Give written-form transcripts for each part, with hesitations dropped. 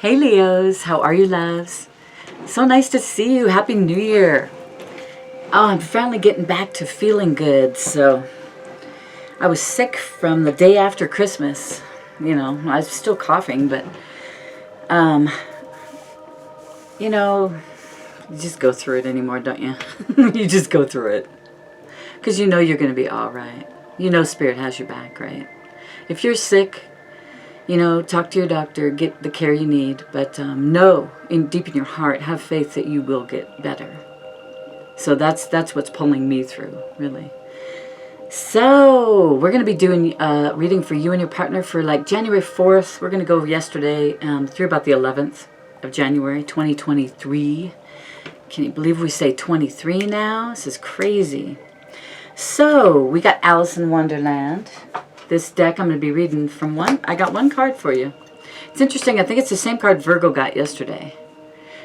Hey Leos, how are you, loves? So nice to see you. Happy New Year. Oh, I'm finally getting back to feeling good. So I was sick from the day after Christmas. You know, I was still coughing, but you just go through it anymore, don't you? You just go through it. Because you know you're going to be all right. You know Spirit has your back, right? If you're sick, talk to your doctor, get the care you need, but know deep in your heart, have faith that you will get better. So that's what's pulling me through, really. So we're going to be doing reading for you and your partner for like January 4th. We're going to go yesterday through about the 11th of January 2023. Can you believe we say 23 now? This is crazy. So we got Alice in Wonderland. This deck I'm going to be reading from one. I got one card for you. It's interesting. I think it's the same card Virgo got yesterday.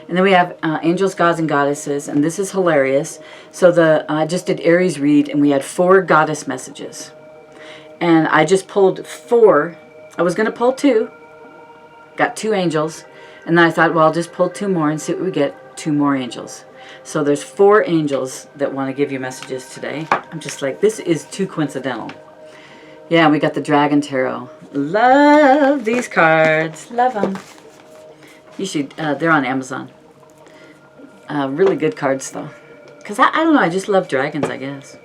And then we have Angels, Gods, and Goddesses. And this is hilarious. So I just did Aries read, and we had 4 goddess messages. And I just pulled 4. I was going to pull 2. Got 2 angels. And then I thought, well, I'll just pull 2 more and see what we get. 2 more angels. So there's 4 angels that want to give you messages today. I'm just like, this is too coincidental. Yeah, we got the Dragon Tarot. Love these cards. Love them. You should, they're on Amazon. Really good cards, though. Because I don't know, I just love dragons, I guess.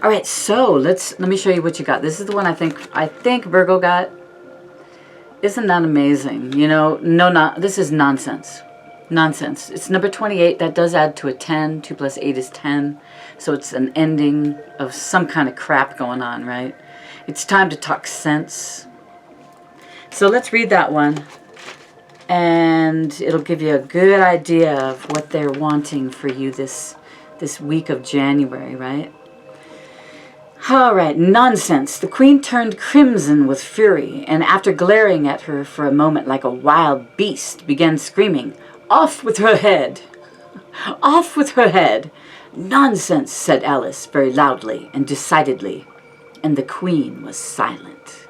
All right, so let me show you what you got. This is the one I think Virgo got. Isn't that amazing? This is nonsense. Nonsense. It's number 28. That does add to a 10. 2 plus 8 is 10. So it's an ending of some kind of crap going on, right? It's time to talk sense. So let's read that one. And it'll give you a good idea of what they're wanting for you this week of January, right? All right, nonsense. The queen turned crimson with fury, and after glaring at her for a moment like a wild beast, began screaming, "Off with her head! Off with her head!" "Nonsense," said Alice very loudly and decidedly. And the queen was silent.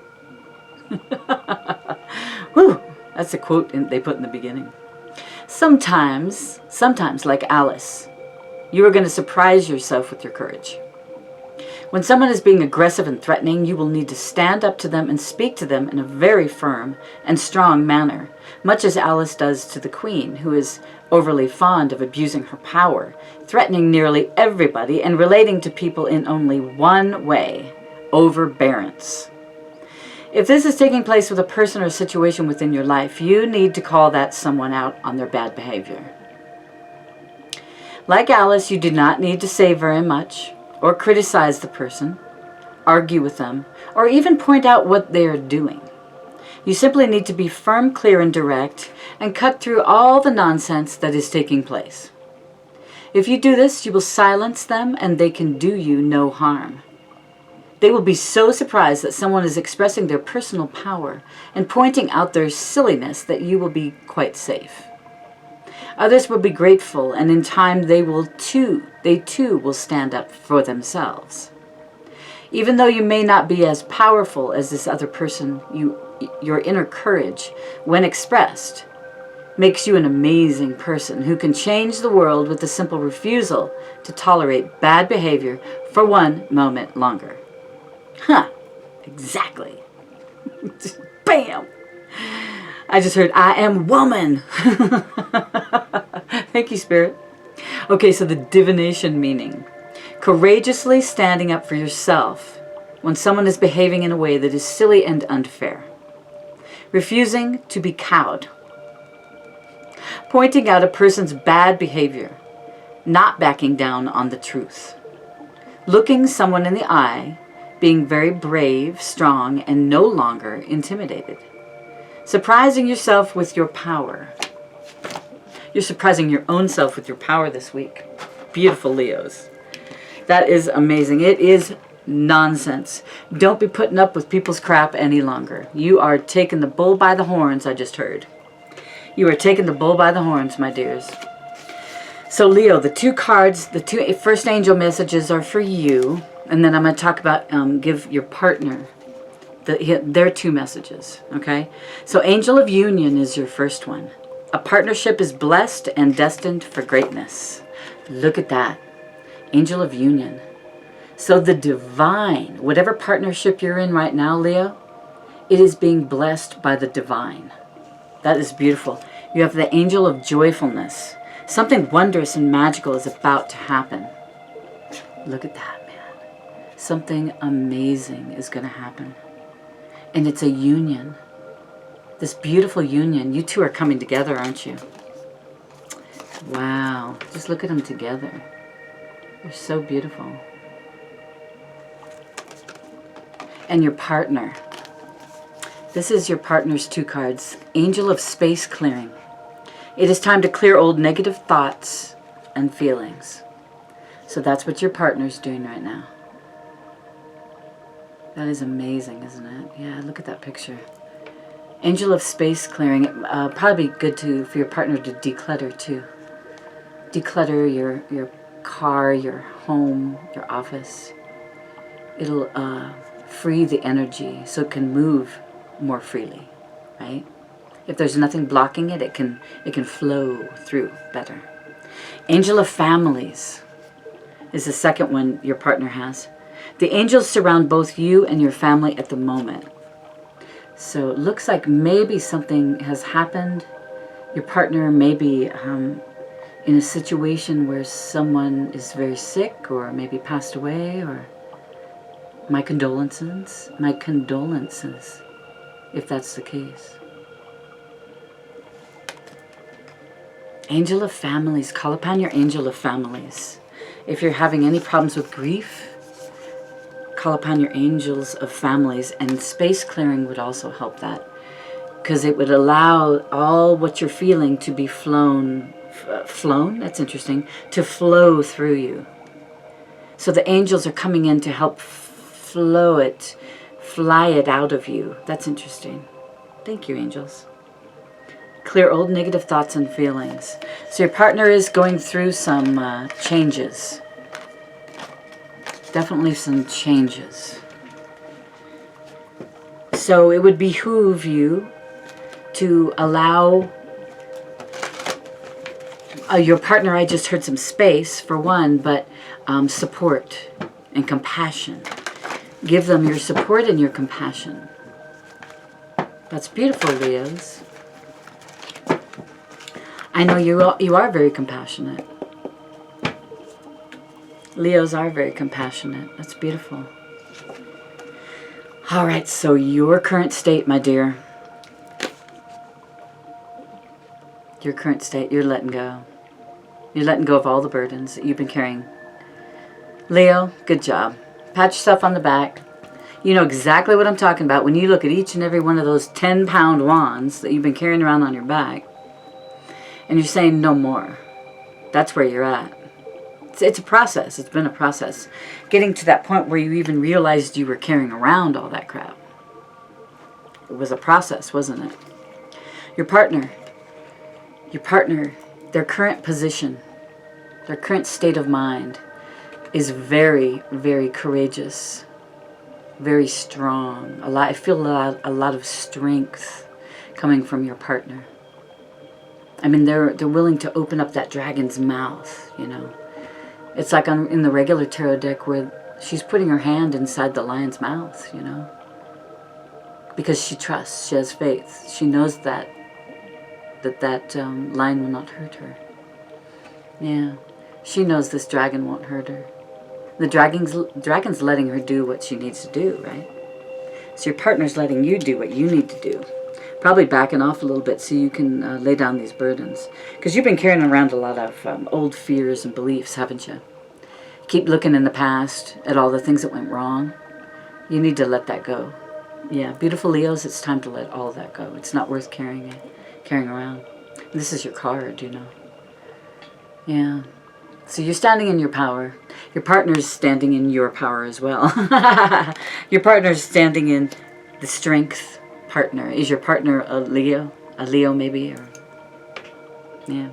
Whew, that's a quote they put in the beginning. Sometimes, like Alice, you are going to surprise yourself with your courage. When someone is being aggressive and threatening, you will need to stand up to them and speak to them in a very firm and strong manner, much as Alice does to the queen, who is overly fond of abusing her power, threatening nearly everybody and relating to people in only one way: overbearance. If this is taking place with a person or situation within your life, you need to call that someone out on their bad behavior. Like Alice, you do not need to say very much, or criticize the person, argue with them, or even point out what they are doing. You simply need to be firm, clear, and direct, and cut through all the nonsense that is taking place. If you do this, you will silence them, and they can do you no harm. They will be so surprised that someone is expressing their personal power and pointing out their silliness that you will be quite safe. Others will be grateful, and in time they too will stand up for themselves. Even though you may not be as powerful as this other person, your inner courage, when expressed, makes you an amazing person who can change the world with the simple refusal to tolerate bad behavior for one moment longer. Huh, exactly. Bam! I just heard, I am woman. Thank you, Spirit. Okay, so the divination meaning. Courageously standing up for yourself when someone is behaving in a way that is silly and unfair. Refusing to be cowed. Pointing out a person's bad behavior. Not backing down on the truth. Looking someone in the eye. Being very brave, strong, and no longer intimidated. Surprising yourself with your power. You're surprising your own self with your power this week. Beautiful, Leos. That is amazing. It is nonsense. Don't be putting up with people's crap any longer. You are taking the bull by the horns, I just heard. You are taking the bull by the horns, my dears. So, Leo, the 2 cards, the 2 first angel messages are for you. And then I'm going to talk about give your partner There are two messages, okay? So angel of union is your first one. A partnership is blessed and destined for greatness. Look at that. Angel of union. So the divine, whatever partnership you're in right now, Leo, it is being blessed by the divine. That is beautiful. You have the angel of joyfulness. Something wondrous and magical is about to happen. Look at that, man. Something amazing is going to happen. And it's a union. This beautiful union. You two are coming together, aren't you? Wow. Just look at them together. They're so beautiful. And your partner. This is your partner's two cards. Angel of space clearing. It is time to clear old negative thoughts and feelings. So that's what your partner's doing right now. That is amazing, isn't it? Yeah, look at that picture. Angel of space clearing. Probably good for your partner to declutter too. Declutter your car, your home, your office. It'll free the energy so it can move more freely, right? If there's nothing blocking it, it can flow through better. Angel of families is the second one your partner has. The angels surround both you and your family at the moment. So it looks like maybe something has happened. Your partner may be in a situation where someone is very sick or maybe passed away, or my condolences, if that's the case. Angel of families, call upon your angel of families. If you're having any problems with grief, call upon your angels of families, and space clearing would also help that, because it would allow all what you're feeling to be flown, that's interesting, to flow through you. So the angels are coming in to help fly it out of you. That's interesting. Thank you, angels. Clear old negative thoughts and feelings. So your partner is going through some changes. Definitely some changes. So it would behoove you to allow your partner, I just heard some space for one, but support and compassion. Give them your support and your compassion. That's beautiful, Leos. I know you are very compassionate. Leos are very compassionate. That's beautiful. All right, so your current state, my dear. Your current state, you're letting go. You're letting go of all the burdens that you've been carrying. Leo, good job. Pat yourself on the back. You know exactly what I'm talking about when you look at each and every one of those 10-pound wands that you've been carrying around on your back. And you're saying no more. That's where you're at. It's a process. It's been a process. Getting to that point where you even realized you were carrying around all that crap. It was a process, wasn't it? Your partner, their current position, their current state of mind is very, very courageous, very strong. I feel a lot of strength coming from your partner. I mean, they're willing to open up that dragon's mouth, you know. It's like in the regular tarot deck where she's putting her hand inside the lion's mouth, you know. Because she trusts, she has faith. She knows that lion will not hurt her. Yeah, she knows this dragon won't hurt her. The dragon's letting her do what she needs to do, right? So your partner's letting you do what you need to do. Probably backing off a little bit so you can lay down these burdens. Because you've been carrying around a lot of old fears and beliefs, haven't you? Keep looking in the past at all the things that went wrong. You need to let that go. Yeah, beautiful Leos, it's time to let all of that go. It's not worth carrying around. This is your card, you know. Yeah. So you're standing in your power. Your partner's standing in your power as well. Your partner's standing in the strength partner. Is your partner a Leo? A Leo maybe? Or, yeah.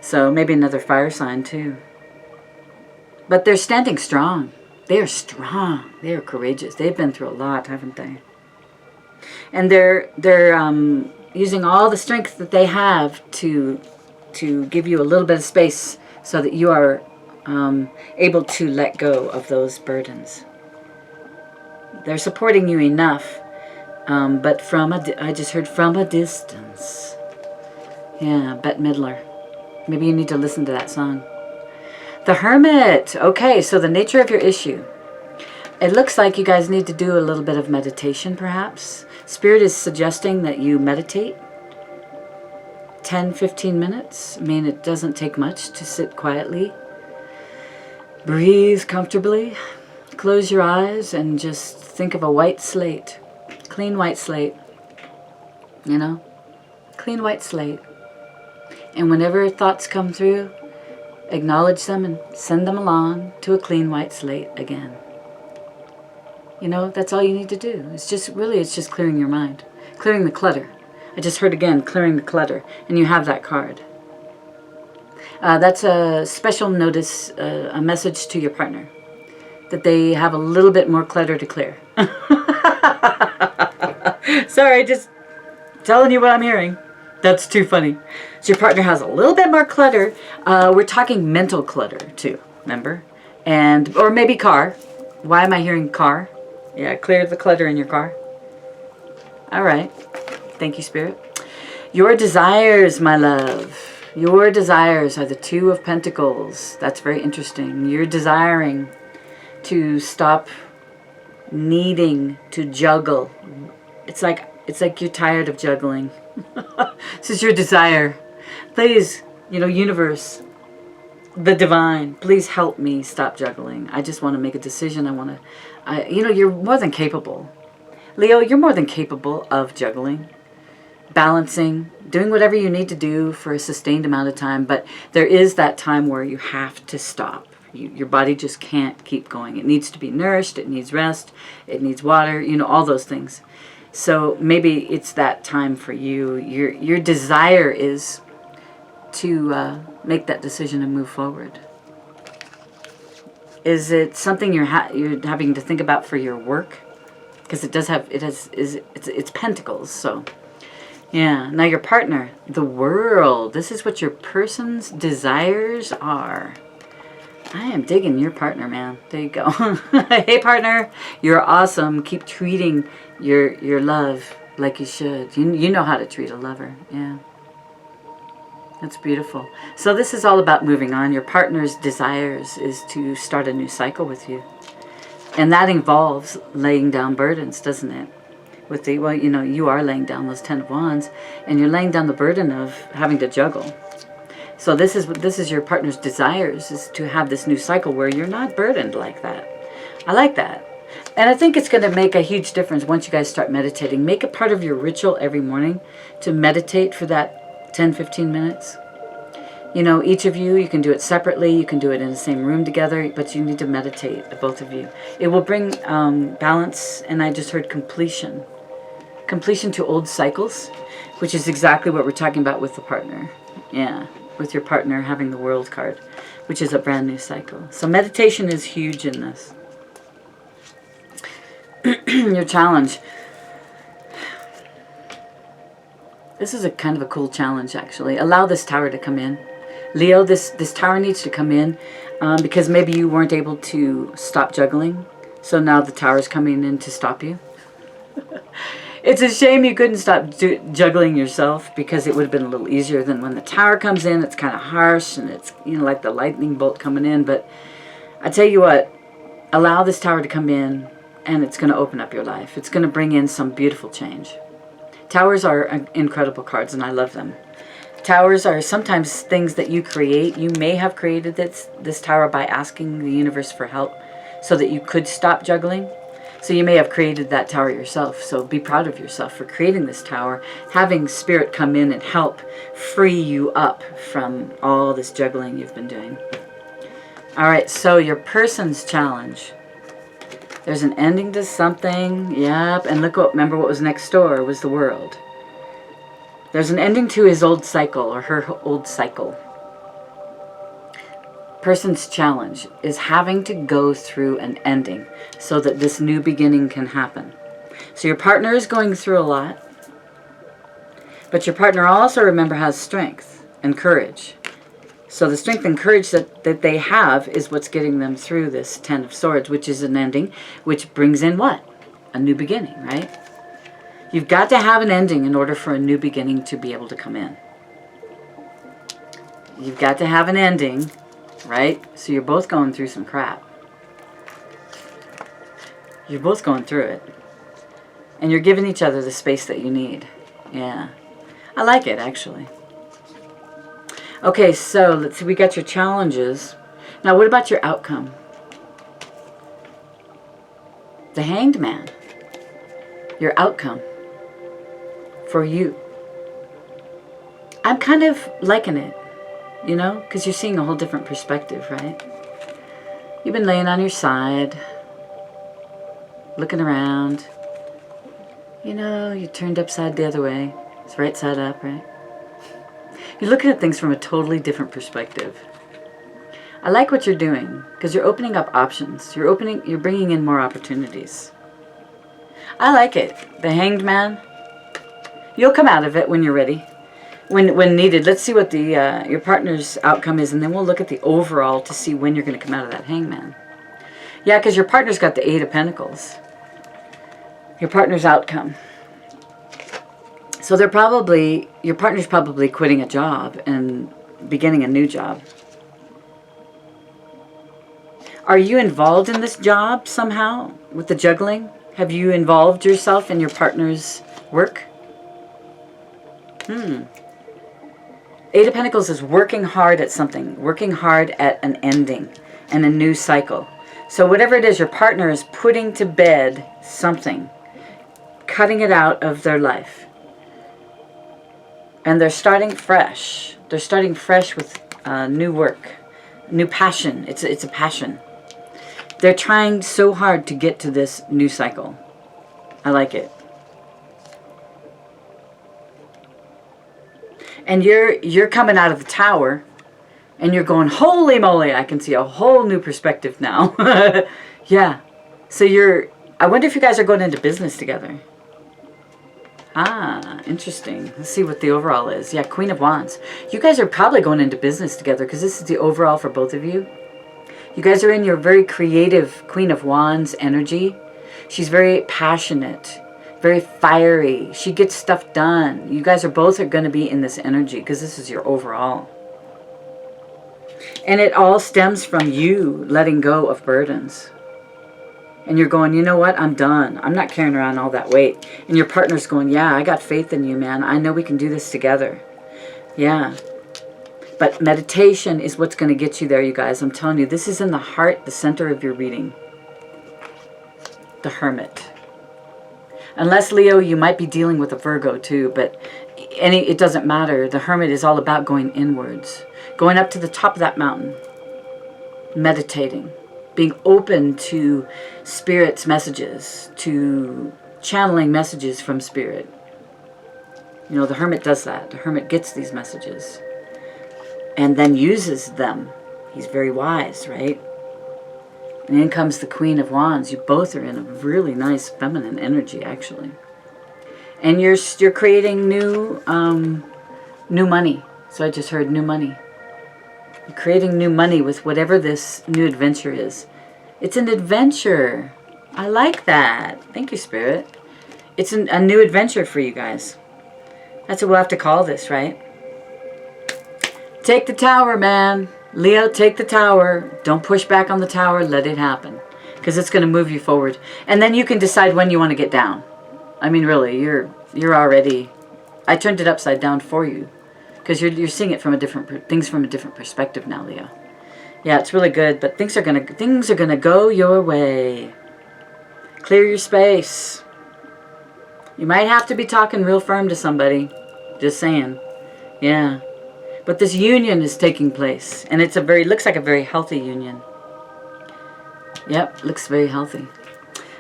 So maybe another fire sign too. But they're standing strong. They are strong. They are courageous. They've been through a lot, haven't they? And they're using all the strength that they have to give you a little bit of space so that you are able to let go of those burdens. They're supporting you enough, but I just heard from a distance. Yeah, Bette Midler. Maybe you need to listen to that song. The Hermit. Okay, so the nature of your issue. It looks like you guys need to do a little bit of meditation, perhaps. Spirit is suggesting that you meditate 10, 15 minutes. I mean, it doesn't take much to sit quietly. Breathe comfortably. Close your eyes and just think of a white slate. Clean white slate. You know? Clean white slate. And whenever thoughts come through, acknowledge them and send them along to a clean white slate again. You know, that's all you need to do. It's just clearing your mind. Clearing the clutter. I just heard again, clearing the clutter. And you have that card. That's a special notice, a message to your partner. That they have a little bit more clutter to clear. Sorry, just telling you what I'm hearing. That's too funny. So your partner has a little bit more clutter. We're talking mental clutter too, remember? Or maybe car. Why am I hearing car? Yeah, clear the clutter in your car. All right. Thank you, Spirit. Your desires, my love. Your desires are the Two of Pentacles. That's very interesting. You're desiring to stop needing to juggle. It's like you're tired of juggling. This is your desire. Please, universe, the divine, please help me stop juggling. I just want to make a decision. You're more than capable. Leo, you're more than capable of juggling, balancing, doing whatever you need to do for a sustained amount of time. But there is that time where you have to stop. Your body just can't keep going. It needs to be nourished. It needs rest. It needs water, all those things. So maybe it's that time for you. Your desire is to make that decision and move forward. Is it something you're having to think about for your work? Because it's pentacles. So yeah. Now your partner, the world. This is what your person's desires are. I am digging your partner, man. There you go. Hey, partner, you're awesome. Keep treating your love like you should. You know how to treat a lover. Yeah. That's beautiful. So this is all about moving on. Your partner's desires is to start a new cycle with you. And that involves laying down burdens, doesn't it? You are laying down those 10 of Wands, and you're laying down the burden of having to juggle. So this is your partner's desires, is to have this new cycle where you're not burdened like that. I like that. And I think it's going to make a huge difference once you guys start meditating. Make it part of your ritual every morning to meditate for that 10, 15 minutes. Each of you can do it separately. You can do it in the same room together, but you need to meditate, the both of you. It will bring balance, and I just heard completion. Completion to old cycles, which is exactly what we're talking about with the partner. Yeah. With your partner having the World card, which is a brand new cycle. So meditation is huge in this. Your challenge. This is a kind of a cool challenge, actually. Allow this tower to come in. Leo, this tower needs to come in because maybe you weren't able to stop juggling. So now the tower is coming in to stop you. It's a shame you couldn't stop juggling yourself, because it would have been a little easier than when the tower comes in. It's kind of harsh, and it's like the lightning bolt coming in. But I tell you what, allow this tower to come in, and it's going to open up your life. It's going to bring in some beautiful change. Towers are incredible cards, and I love them. Towers are sometimes things that you create. You may have created this tower by asking the universe for help so that you could stop juggling. So you may have created that tower yourself. So be proud of yourself for creating this tower, having Spirit come in and help free you up from all this juggling you've been doing. All right, so your person's challenge. There's an ending to something. Yep, and remember what was next door was the world. There's an ending to his old cycle, or her old cycle. person's challenge is having to go through an ending so that this new beginning can happen. So your partner is going through a lot, but your partner also, remember, has strength and courage. So the strength and courage that they have is what's getting them through this Ten of Swords, which is an ending, which brings in what? A new beginning, right? You've got to have an ending in order for a new beginning to be able to come in. You've got to have an ending, right? So you're both going through some crap. You're both going through it. And you're giving each other the space that you need. Yeah. I like it, actually. Okay, so let's see. We got your challenges. Now, what about your outcome? The Hanged Man. Your outcome. For you. I'm kind of liking it. You know, because you're seeing a whole different perspective, right? You've been laying on your side, looking around. You know, you turned upside the other way. It's right side up, right? You're looking at things from a totally different perspective. I like what you're doing because you're opening up options. You're bringing in more opportunities. I like it. The Hanged Man. You'll come out of it when you're ready. When needed. Let's see what the your partner's outcome is, and then we'll look at the overall to see when you're going to come out of that Hangman. Yeah, because your partner's got the Eight of Pentacles. Your partner's outcome. So your partner's probably quitting a job and beginning a new job. Are you involved in this job somehow with the juggling? Have you involved yourself in your partner's work? Eight of Pentacles is working hard at something, working hard at an ending and a new cycle. So whatever it is, your partner is putting to bed something, cutting it out of their life. And they're starting fresh. They're starting fresh with new work, new passion. It's a passion. They're trying so hard to get to this new cycle. I like it. And you're coming out of the tower, and you're going, holy moly, I can see a whole new perspective now. Yeah. So I wonder if you guys are going into business together. Ah, interesting. Let's see what the overall is. Yeah, Queen of Wands. You guys are probably going into business together because this is the overall for both of you. You guys are in your very creative Queen of Wands energy. She's very passionate, very fiery. She gets stuff done. You guys are both going to be in this energy because this is your overall. And it all stems from you letting go of burdens. And you're going, you know what? I'm done. I'm not carrying around all that weight. And your partner's going, yeah, I got faith in you, man. I know we can do this together. Yeah. But meditation is what's going to get you there, you guys. I'm telling you, this is in the heart, the center of your reading. The Hermit. Unless, Leo, you might be dealing with a Virgo too, but it doesn't matter. The Hermit is all about going inwards. Going up to the top of that mountain. Meditating. Being open to Spirit's messages. To channeling messages from Spirit. You know, the Hermit does that. The Hermit gets these messages. And then uses them. He's very wise, right? And in comes the Queen of Wands. You both are in a really nice feminine energy, actually. And you're creating new money. So I just heard new money. You're creating new money with whatever this new adventure is. It's an adventure. I like that. Thank you, Spirit. It's a new adventure for you guys. That's what we'll have to call this, right? Take the tower, man. Leo, take the tower. Don't push back on the tower. Let it happen. Because it's going to move you forward. And then you can decide when you want to get down. I mean, really, you're already... I turned it upside down for you. Because you're seeing it from things from a different perspective now, Leo. Yeah, it's really good. But things are gonna go your way. Clear your space. You might have to be talking real firm to somebody. Just saying. Yeah. But this union is taking place. And it's looks like a very healthy union. Yep, looks very healthy.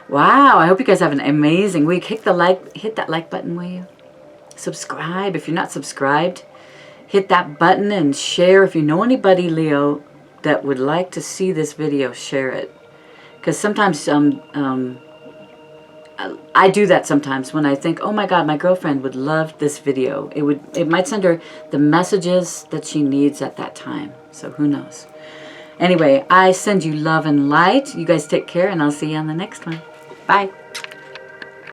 Wow, I hope you guys have an amazing week. Hit that like button, will you? Subscribe if you're not subscribed. Hit that button and share. If you know anybody, Leo, that would like to see this video, share it. Because sometimes I do that sometimes when I think, oh my God, my girlfriend would love this video. It might send her the messages that she needs at that time. So who knows? Anyway, I send you love and light. You guys take care, and I'll see you on the next one. Bye.